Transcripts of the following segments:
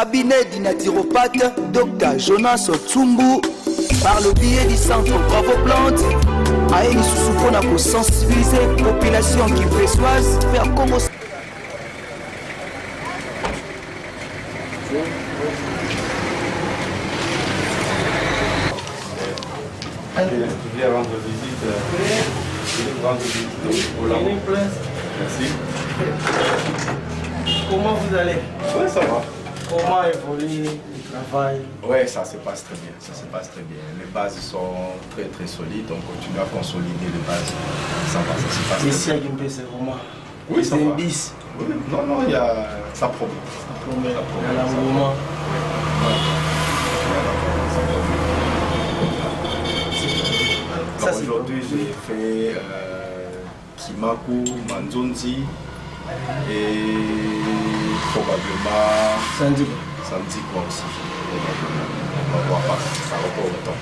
cabinet du naturopathe Dr Jonas Otsumbu par le biais du centre Bravo Plante a une sous-soupone pour sensibiliser la population qui québécoise vers comment. Tu viens rendre visite au labo. Merci. Comment vous allez? Oui, ça va. Comment évolue le travail? Oui, ça se passe très bien. Ça se passe très bien. Les bases sont très très solides. On continue à consolider les bases. Ça va, ça se passe très bien. Ici à Gimpé, c'est vraiment. Oui, ça c'est va. un bis. Oui, non, il y a. Ça promet. Ça promet. Il y a un mouvement. Aujourd'hui, j'ai fait Kimaku, Manzonzi et probablement Sandy. Sandikwa aussi. On va voir pas, ça repart le temps.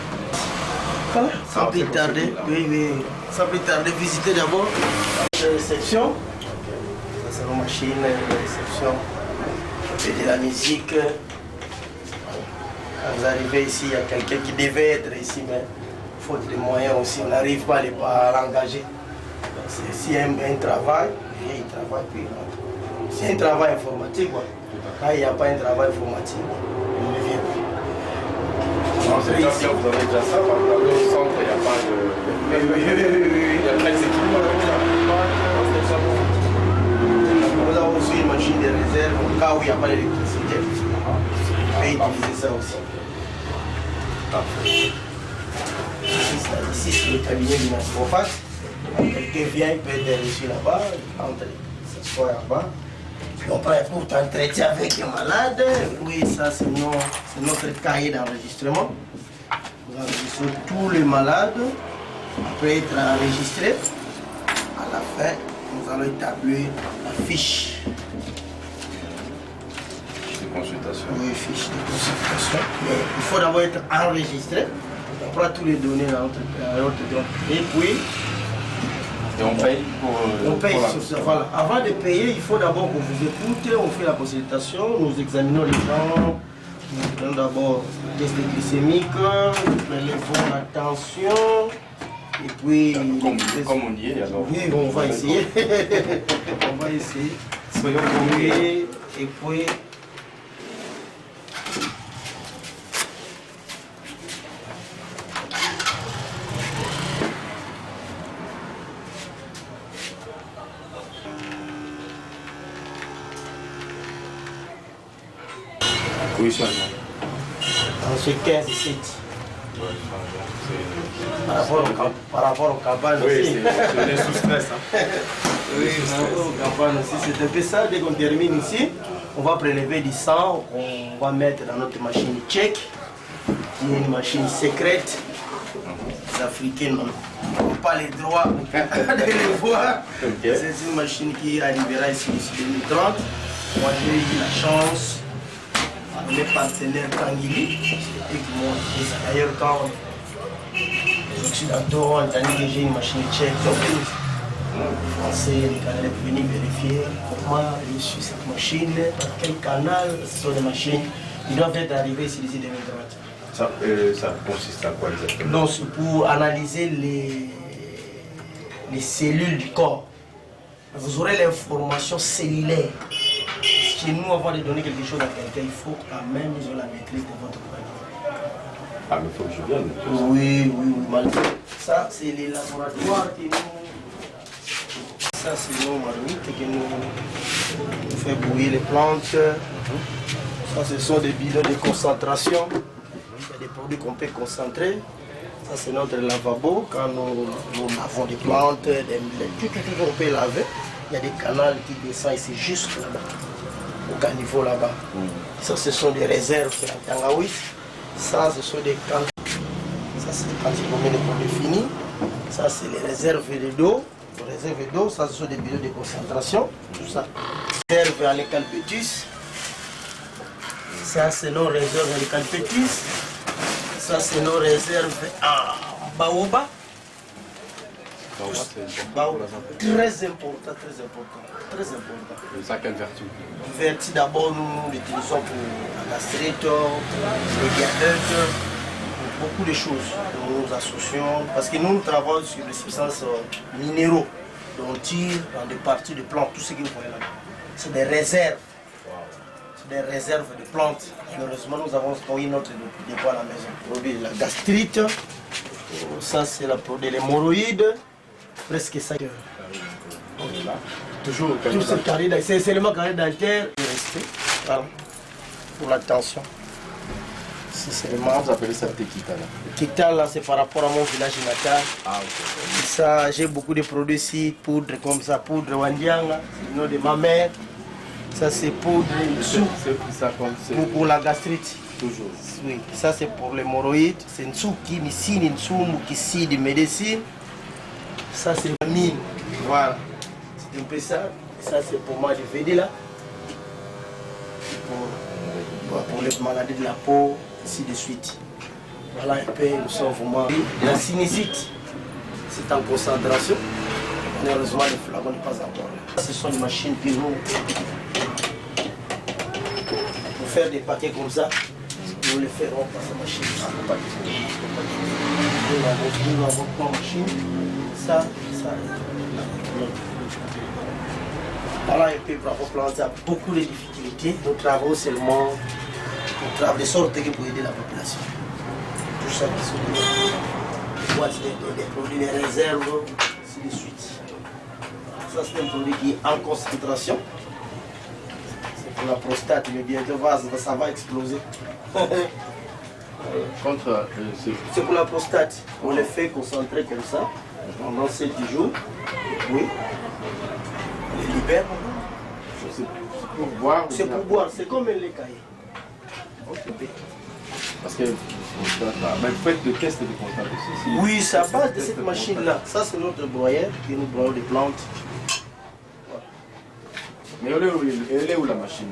Voilà, sans plus tarder, sans plus tarder, visitez d'abord la réception. Ça c'est une machine de réception. Et de la musique. Quand vous arrivez ici, il y a quelqu'un qui devait être ici, mais faute de moyens aussi, on n'arrive pas à l'engager. S'il y a un travail, il travaille, puis c'est un travail informatique. Quoi. Quand il n'y a pas un travail informatique, il ne vient plus. Non, c'est bien si vous avez déjà ça, dans le centre, il n'y a pas de. Il y a plein d'équipements comme ça. Nous avons aussi une machine de réserve au cas où il n'y a pas d'électricité. On peut utiliser ça aussi. Parfait. Ici, c'est le cabinet du naturopathe. Quelqu'un vient, il peut être reçu là-bas, il entre, il s'assoit là-bas. Puis on prend pour t'entretien avec les malades. Oui, ça c'est notre cahier d'enregistrement. Nous enregistrons tous les malades. Après être enregistrés, à la fin, nous allons établir la fiche. Fiche de consultation. Oui, fiche de consultation. Mais il faut d'abord être enregistré. On prend tous les données dans notre et puis Et on paye pour. on paye pour sur ça. Voilà. Avant de payer, il faut d'abord qu'on vous écoute, on fait la consultation, nous examinons les gens, nous faisons d'abord le test glycémique, nous prélevons la tension, et puis. Comme on y est, alors. Oui, on va essayer. On va essayer. Soyons Oui, et puis. Oui, ça. Ensuite 15 ici. Par rapport au cabanes Oui, aussi. c'est sous stress. Hein. Oui, par rapport au cabanes aussi. C'est un peu ça. Dès qu'on termine ici, on va prélever du sang qu'on va mettre dans notre machine tchèque, qui est une machine secrète. Les Africains n'ont pas les droits de les voir. Okay. C'est une machine qui arrivera ici en 2030. Moi, j'ai eu la chance. Mes partenaires Kangili, d'ailleurs quand les Occidentaux ont entendu que j'ai une machine tchèque, donc les Français, les Canadiens sont venus vérifier comment je suis cette machine, par quel canal, ce sont des machines qui doivent être arrivées ici d'ici 2030. Ça consiste à quoi exactement? Donc c'est pour analyser les cellules du corps. Vous aurez l'information cellulaire. Chez nous, avant de donner quelque chose à quelqu'un, il faut quand même ils ont la maîtrise de votre corps. Ah, mais il faut que je vienne. Oui, malgré. Ça, c'est les laboratoires qui nous. Ça, c'est nos marmites qui nous fait bouillir les plantes. Ça, ce sont des bidons de concentration. Il y a des produits qu'on peut concentrer. Ça, c'est notre lavabo. Quand nous lavons des plantes, tout, on peut laver. Il y a des canaux qui descendent ici, juste là-bas. Au caniveau là-bas. Ça, ce sont des réserves à Tangaouis. Ça, ce sont des cantines. Ça, c'est des cantines qu'on met les produits finis. Ça, c'est les réserves d'eau. Les réserves d'eau, ça, ce sont des bidons de concentration. Tout ça. Réserve à l'eucalyptus. Ça, c'est nos réserves à l'eucalyptus. Ça, c'est nos réserves à baobab. Très important, très important, très important. Et ça, quelle vertu? Vertu, d'abord, nous l'utilisons pour la gastrite, pour les diabètes, pour beaucoup de choses. Nous nous associons, parce que nous travaillons sur les substances minéraux, dont on tire dans des parties de plantes, tout ce que vous voyez là. C'est des réserves. Des réserves de plantes. Malheureusement, nous avons stocké notre dépôt à la maison. Produit la gastrite, ça c'est la produit les hémorroïdes, presque ça. Toujours Tout ce carré, c'est seulement carré dentaire. Voilà. Pour la tension. C'est seulement. Vous appelez ça Tekita là? Tekita là, c'est par rapport à mon village natal. Ah ok. Ça, j'ai beaucoup de produits ici, poudre comme ça, poudre wandianga, c'est le nom de ma mère. Ça c'est poudre pour la gastrite. Toujours. Oui, ça c'est pour l'hémorroïde. C'est une soupe qui missine, une soupe qui scie de médecine. Ça c'est la mine. Voilà. C'est un peu ça. Ça c'est pour moi de VD là. Pour les maladies de la peau, ainsi de suite. Voilà un peu, nous sommes vraiment. La sinusite, c'est en concentration. Malheureusement, le flacon n'est pas encore là. Ce sont des machines qui nous. Pour faire des paquets comme ça, nous les ferons par cette machine. Nous avons trois machines. Ça. Voilà un peu pour planter beaucoup de difficultés. Nous travaillons seulement pour travailler de sorte que pour aider la population. Tout ça qui sont des produits, des réserves, ainsi de suite. Ça c'est un produit qui est en concentration. C'est pour la prostate, mais bientôt ça va exploser. C'est pour la prostate. On les fait concentrer comme ça pendant 7 jours. Oui. On les libère. C'est pour boire. C'est pour boire, c'est comme un lait caillé. Parce que vous faites des tests de constat aussi. Oui, c'est à base de cette machine-là. Ça, c'est notre broyeur qui nous broie des plantes. Voilà. Mais elle est où la machine?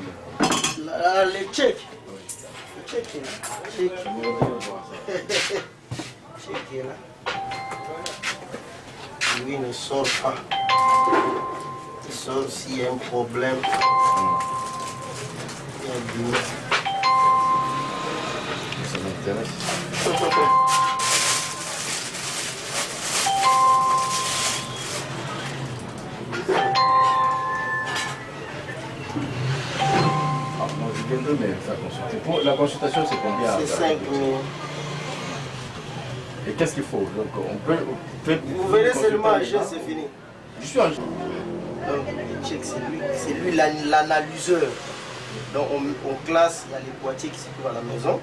Les tchèques. Le tchèque est là. Tchèque est là. Lui ne sort pas. Il sort s'il y a un problème. Il y a du... Ça m'intéresse. Je viens de donner ça consulter. Pour la consultation, c'est combien? C'est 5 000. Et qu'est-ce qu'il faut? Donc, on peut vous verrez seulement agir, c'est fini. Je suis en... Donc, le tchèque, c'est lui l'analyseur. Donc, on classe, il y a les boîtiers qui se trouvent à la maison.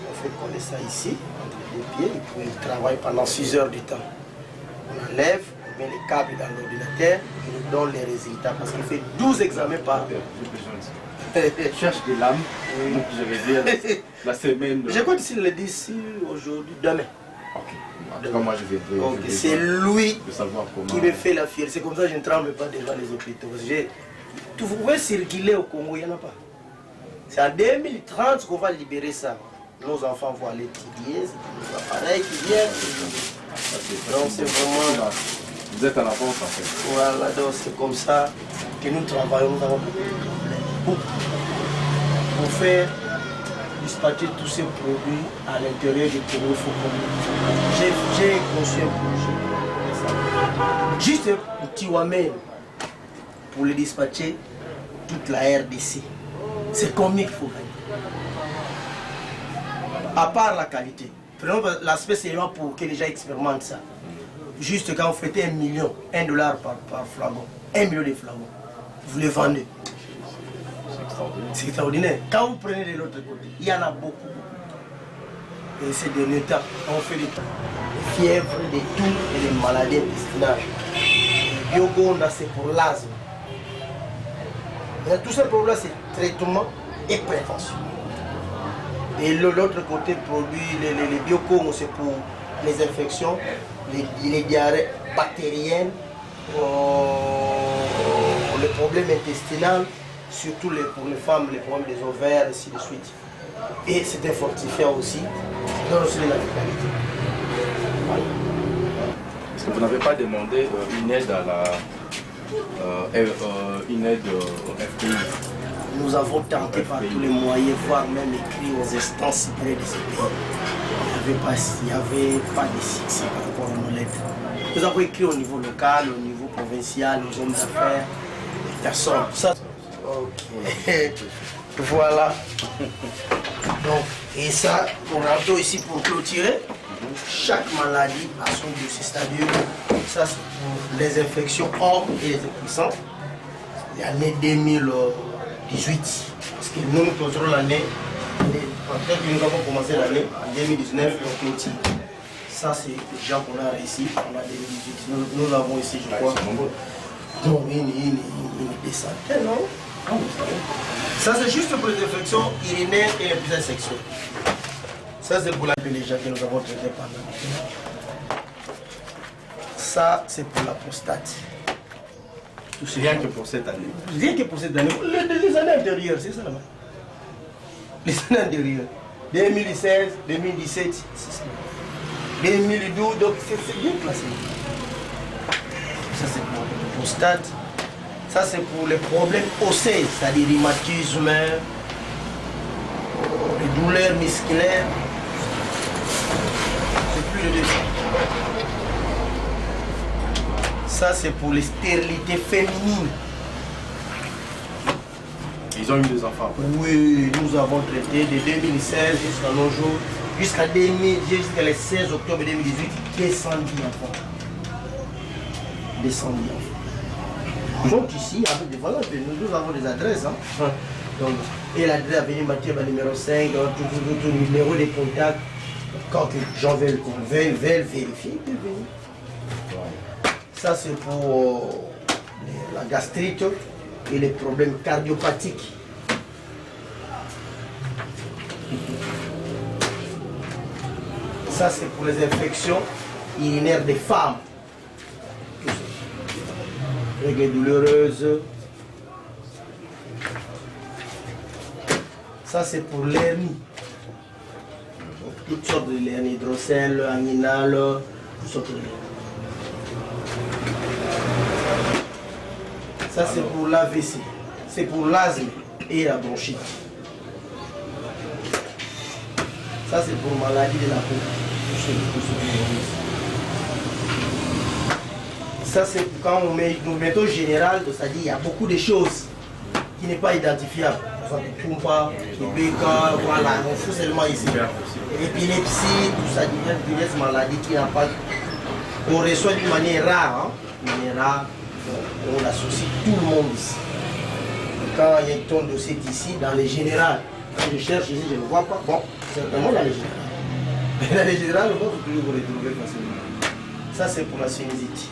On fait coller ça ici, entre les pieds, et puis il travaille pendant 6 heures du temps. On enlève, on met les câbles dans l'ordinateur, et on donne les résultats, parce qu'il fait 12 examens par an. Je cherche des lames, donc je vais dire la semaine. Je crois qu'il le dit ici, aujourd'hui, demain. Ok. En tout cas, moi je vais c'est lui de savoir comment... qui me fait la fierté. C'est comme ça que je ne tremble pas devant les hôpitaux. Vous pouvez circuler au Congo, il n'y en a pas. C'est en 2030 qu'on va libérer ça. Nos enfants vont aller étudier, c'est des appareils qui viennent. Donc c'est vraiment... Vous êtes en avance en fait. Voilà, donc c'est comme ça que nous travaillons. Nous avons beaucoup de problèmes. Pour faire dispatcher tous ces produits à l'intérieur du Congo, il faut qu'on... J'ai conçu un projet. Juste un petit Wamel pour le dispatcher toute la RDC. C'est combien il faut gagner? À part la qualité. Prenons l'aspect seulement pour que les gens expérimentent ça. Juste quand vous faites $1 million, $1 par flagon, 1 million de flagons, vous les vendez. C'est extraordinaire. Quand vous prenez de l'autre côté, il y en a beaucoup. Et c'est de l'état. On fait des fièvres, des toux et des maladies intestinales. Biogonda, c'est pour l'asthme. Tout ce problème, c'est traitement et prévention. Et l'autre côté, produit, les biocomos, c'est pour les infections, les diarrhées bactériennes, les problèmes intestinaux, surtout pour les femmes, les problèmes des ovaires, et ainsi de suite. Et c'est un fortifiant aussi, ça donne aussi de la vitalité. Voilà. Est-ce Vous n'avez pas demandé une aide à la une aide au FPI? Nous avons tenté par tous les moyens, voire même écrit aux instances supérieures de ce pays. Il n'y avait pas de succès par rapport à nos lettres. Nous avons écrit au niveau local, au niveau provincial, aux hommes d'affaires, les personnes. Ça. Ok. Voilà. Donc, et ça, on rentre ici pour clôturer. Chaque maladie a son dossier stadium. Ça, c'est pour les infections hommes et les impuissants. L'année 2018. Parce que nous clôturons l'année. Peut-être que nous avons commencé l'année en 2019 on clôture. Ça, c'est les gens qu'on a réussi en 2018. Nous l'avons ici, je crois. Non, une des centaines, non? Ça, c'est juste pour les infections urinaires et les puissances sexuelles. Ça, c'est pour les gens que nous avons traités pendant. Ça, c'est pour la prostate. Rien que pour cette année. Rien que pour cette année. Les années antérieures, c'est ça là-bas. Les années antérieures. 2016, 2017, c'est ça. 2012, donc c'est bien classé. Ça, c'est pour la prostate. Ça, c'est pour les problèmes osseux, c'est-à-dire rhumatisme, les douleurs musculaires. C'est plus de 200. Ça, c'est pour les stérilités féminines. Ils ont eu des enfants. Oui, nous avons traité de 2016 jusqu'à nos jours, jusqu'à le 16 octobre 2018, 210 enfants. 210 enfants. Ils sont ici, avec des voilà, nous avons des adresses. Hein. Donc, et l'adresse Avenue Mathieu, numéro 5, tout numéro de contact. Quand les gens veulent vérifier, ils peuvent venir. Ça, c'est pour la gastrite et les problèmes cardiopathiques. Ça, c'est pour les infections urinaires des femmes. Règles douloureuses. Ça, c'est pour l'hernie. Toutes sortes de l'hernie, hydrocèle, inguinale, toutes sortes de l'hernie. Ça, c'est pour l'AVC. C'est pour l'asthme et la bronchite. Ça, c'est pour maladie de la peau. Ça, c'est quand nous mettons au général, c'est-à-dire qu'il y a beaucoup de choses qui n'est pas identifiable. Par exemple, le Tumpa, le Béka, voilà, on fout seulement ici. L'épilepsie, tout ça, diverses maladies qui n'ont pas. On reçoit d'une manière rare, hein, une manière rare. On associe tout le monde ici. Quand il y a ton dossier ici, dans les générales, quand je cherche ici, je ne vois pas. Bon, certainement dans les générales. Mais dans les générales, on va toujours vous retrouver facilement. Ça, c'est pour la sinusite.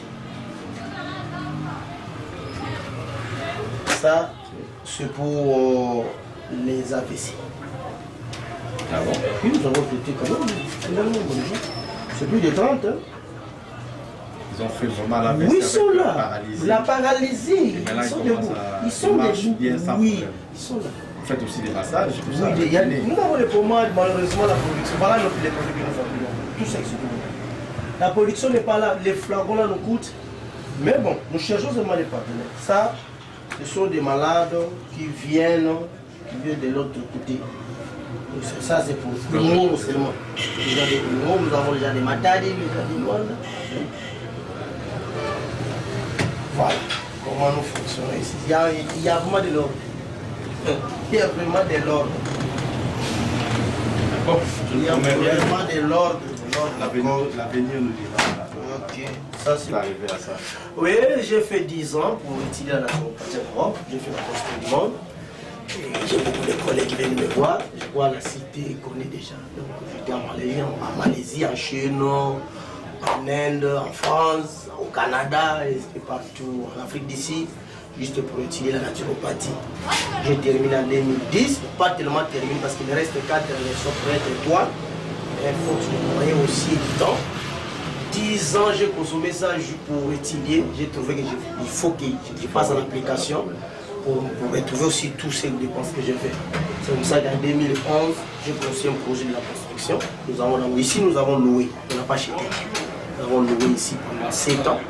Ça, c'est pour les AVC. Ah bon? Oui, nous avons traité quand même. C'est plus de 30. Hein. Ils ont fait vraiment la oui, ils sont là. Paralysie. La paralysie. Ils sont debout. Ils sont debout. Oui, ils sont là. Vous faites aussi des massages, tout Oui, ça. nous avons les pommades, malheureusement, la production. Voilà les produits que nous fabriquons. Tout ça, c'est tout. La production n'est pas là. Les flacons là nous coûtent. Mais bon, nous cherchons seulement les partenaires. Ça, ce sont des malades qui viennent de l'autre côté. Ça, c'est pour le monde seulement. Nous avons déjà des matadis, des Luanda. Voilà comment nous fonctionnons ici. Il y a vraiment de l'ordre. Il y a vraiment de l'ordre. Bon, Il y a vraiment de l'ordre. L'avenir nous dira. Ok, ça c'est arrivé à ça. Oui, j'ai fait 10 ans pour étudier à la Somalie Europe. J'ai fait la poste du monde. Et j'ai beaucoup de collègues qui viennent me voir. Je crois la cité connaît déjà. Donc j'étais en Malaisie, en Chine, en Inde, en France, au Canada, et partout en Afrique d'ici, juste pour étudier la naturopathie. J'ai terminé en 2010, pas tellement terminé parce qu'il me reste 4 leçons pour être étoile. Il faut que je moyen aussi du temps. 10 ans, j'ai consommé ça pour étudier. J'ai trouvé qu'il faut que je passe à l'application pour retrouver aussi tous ces dépenses que j'ai fait. C'est comme ça qu'en 2011, j'ai conçu un projet de la construction. Ici, nous avons loué, on n'a pas acheté. Nous avons loué ici pendant 7 ans.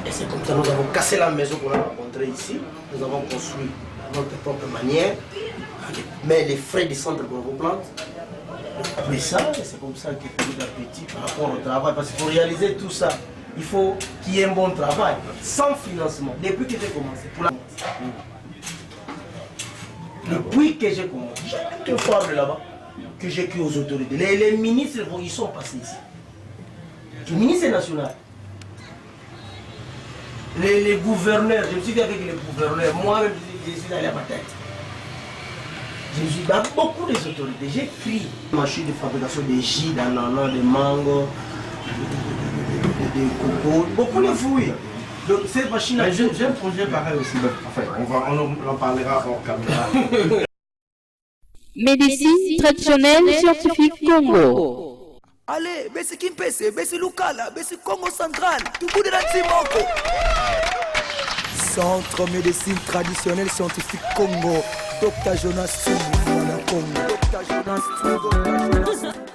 Et c'est comme ça que nous avons cassé la maison qu'on a rencontrée ici. Nous avons construit à notre propre manière. Mais les frais du centre qu'on vous plante. Mais ça, c'est comme ça qu'il faut d'appétit par rapport au travail. Parce qu'il faut réaliser tout ça. Il faut qu'il y ait un bon travail. Sans financement. Depuis que j'ai commencé. Depuis que j'ai commencé. J'ai une fois de là-bas que j'ai écrit aux autorités. Les ministres, ils sont passés ici. Le ministre national. Les gouverneurs, je me suis vu avec les gouverneurs. Moi-même, je suis allé à ma tête. Je suis dans beaucoup des autorités. J'ai écrit machine de fabrication de jus, d'ananas, de mango, de coco, beaucoup de fruits. Donc cette machine là, j'ai un projet pareil aussi. Enfin, on en parlera hors caméra. Médecine traditionnelle scientifique Congo. Allez, Bessi Kimpese, Bessi Lukala, Bessi Congo Central, tout bout de la Timoko. Centre médecine traditionnelle scientifique Congo, Dr Jonas Tsumbu, Congo. Dr Jonas Tsumbu.